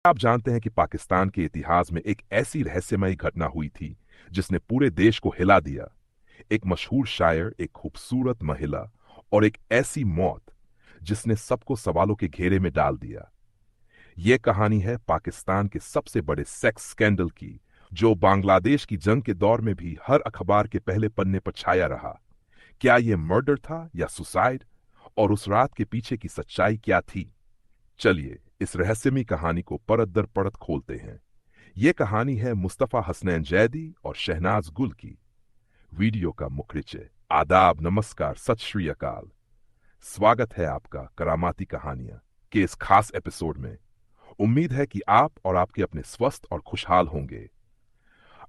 आप जानते हैं कि पाकिस्तान के इतिहास में एक ऐसी रहस्यमयी घटना हुई थी जिसने पूरे देश को हिला दिया। एक मशहूर शायर, एक खूबसूरत महिला और एक ऐसी मौत जिसने सबको सवालों के घेरे में डाल दिया। यह कहानी है पाकिस्तान के सबसे बड़े सेक्स स्कैंडल की, जो बांग्लादेश की जंग के दौर में भी हर अखबार के पहले पन्ने पर छाया रहा। क्या यह मर्डर था या सुसाइड, और उस रात के पीछे की सच्चाई क्या थी? चलिए इस रहस्यमयी कहानी को परत दर परत खोलते हैं। यह कहानी है मुस्तफा हसनैन जैदी और शहनाज गुल की। वीडियो का मुखरिचे। आदाब, नमस्कार, सत श्री अकाल। स्वागत है आपका करामाती कहानियां के इस खास एपिसोड में। उम्मीद है कि आप और आपके अपने स्वस्थ और खुशहाल होंगे।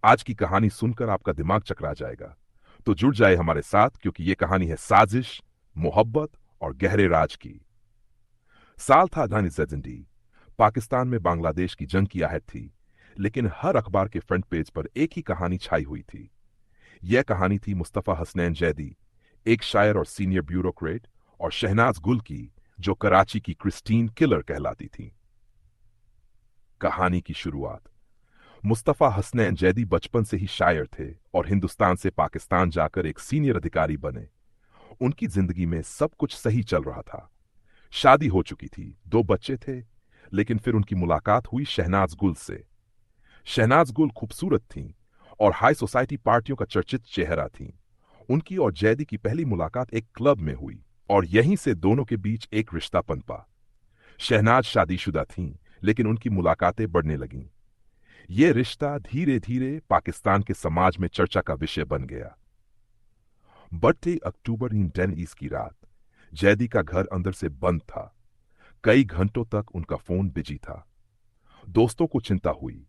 आज की कहानी सुनकर आपका दिमाग चकरा जाएगा, तो जुड़ जाए हमारे साथ, क्योंकि यह कहानी है साजिश, मोहब्बत और गहरे राज की। साल था 1970। पाकिस्तान में बांग्लादेश की जंग की आहट थी, लेकिन हर अखबार के फ्रंट पेज पर एक ही कहानी छाई हुई थी। यह कहानी थी मुस्तफा हसनैन जैदी, एक शायर और सीनियर ब्यूरोक्रेट, और शहनाज गुल की, जो कराची की क्रिस्टीन किलर कहलाती थी। कहानी की शुरुआत। मुस्तफा हसनैन जैदी बचपन से ही शायर थे और हिंदुस्तान से पाकिस्तान जाकर एक सीनियर अधिकारी बने। उनकी जिंदगी में सब कुछ सही चल रहा था। शादी हो चुकी थी, 2 बच्चे थे, लेकिन फिर उनकी मुलाकात हुई शहनाज गुल से। शहनाज गुल खूबसूरत थीं और हाई सोसाइटी पार्टियों का चर्चित चेहरा थीं। उनकी और जैदी की पहली मुलाकात एक क्लब में हुई और यहीं से दोनों के बीच एक रिश्ता पनपा। शहनाज शादीशुदा थीं, लेकिन उनकी मुलाकातें बढ़ने लगीं। यह रिश्ता धीरे धीरे पाकिस्तान के समाज में चर्चा का विषय बन गया। बढ़ते अक्टूबर 10 की रात जैदी का घर अंदर से बंद था। कई घंटों तक उनका फोन बिजी था। दोस्तों को चिंता हुई।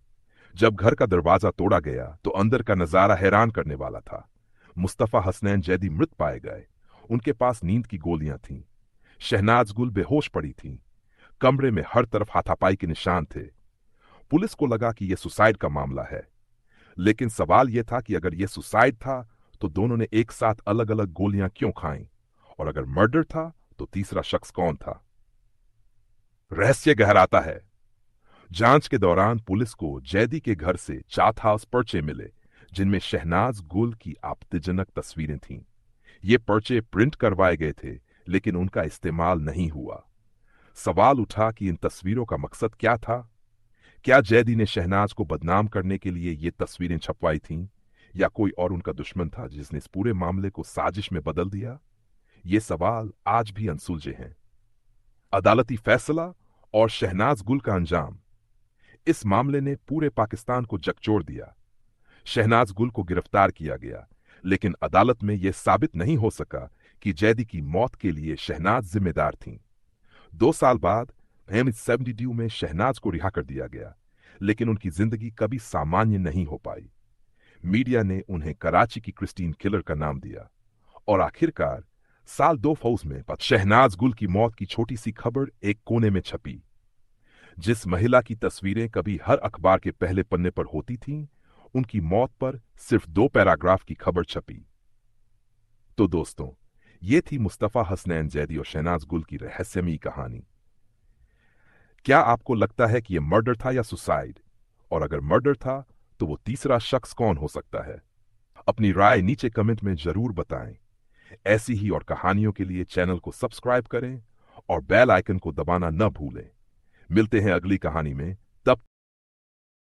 जब घर का दरवाजा तोड़ा गया तो अंदर का नजारा हैरान करने वाला था। मुस्तफा हसनैन जैदी मृत पाए गए। उनके पास नींद की गोलियां थीं। शहनाज गुल बेहोश पड़ी थीं। कमरे में हर तरफ हाथापाई के निशान थे। पुलिस को लगा कि यह सुसाइड का मामला है, लेकिन सवाल यह था कि अगर यह सुसाइड था तो दोनों ने एक साथ अलग अलग गोलियां क्यों खाईं, और अगर मर्डर था तो तीसरा शख्स कौन था? रहस्य गहराता है। जांच के दौरान पुलिस को जैदी के घर से 4 पर्चे मिले, जिनमें शहनाज गुल की आपत्तिजनक तस्वीरें थीं। ये पर्चे प्रिंट करवाए गए थे, लेकिन उनका इस्तेमाल नहीं हुआ। सवाल उठा कि इन तस्वीरों का मकसद क्या था? क्या जैदी ने शहनाज को बदनाम करने के लिए ये तस्वीरें छपवाई थीं, या कोई और उनका दुश्मन था जिसने इस पूरे मामले को साजिश में बदल दिया? ये सवाल आज भी अनसुलझे हैं। अदालती फैसला और शहनाज गुल का अंजाम। इस मामले ने पूरे पाकिस्तान को झकझोर दिया। शहनाज गुल को गिरफ्तार किया गया, लेकिन अदालत में यह साबित नहीं हो सका कि जैदी की मौत के लिए शहनाज जिम्मेदार थीं। 2 साल बाद 1972 में शहनाज को रिहा कर दिया गया, लेकिन उनकी जिंदगी कभी सामान्य नहीं हो पाई। मीडिया ने उन्हें कराची की क्रिस्टीन किलर का नाम दिया, और आखिरकार साल 2000 में शहनाज गुल की मौत की छोटी सी खबर एक कोने में छपी। जिस महिला की तस्वीरें कभी हर अखबार के पहले पन्ने पर होती थीं, उनकी मौत पर सिर्फ 2 पैराग्राफ की खबर छपी। तो दोस्तों, ये थी मुस्तफा हसनैन जैदी और शहनाज गुल की रहस्यमयी कहानी। क्या आपको लगता है कि यह मर्डर था या सुसाइड? और अगर मर्डर था तो वो तीसरा शख्स कौन हो सकता है? अपनी राय नीचे कमेंट में जरूर बताएं। ऐसी ही और कहानियों के लिए चैनल को सब्सक्राइब करें और बेल आइकन को दबाना न भूलें। मिलते हैं अगली कहानी में।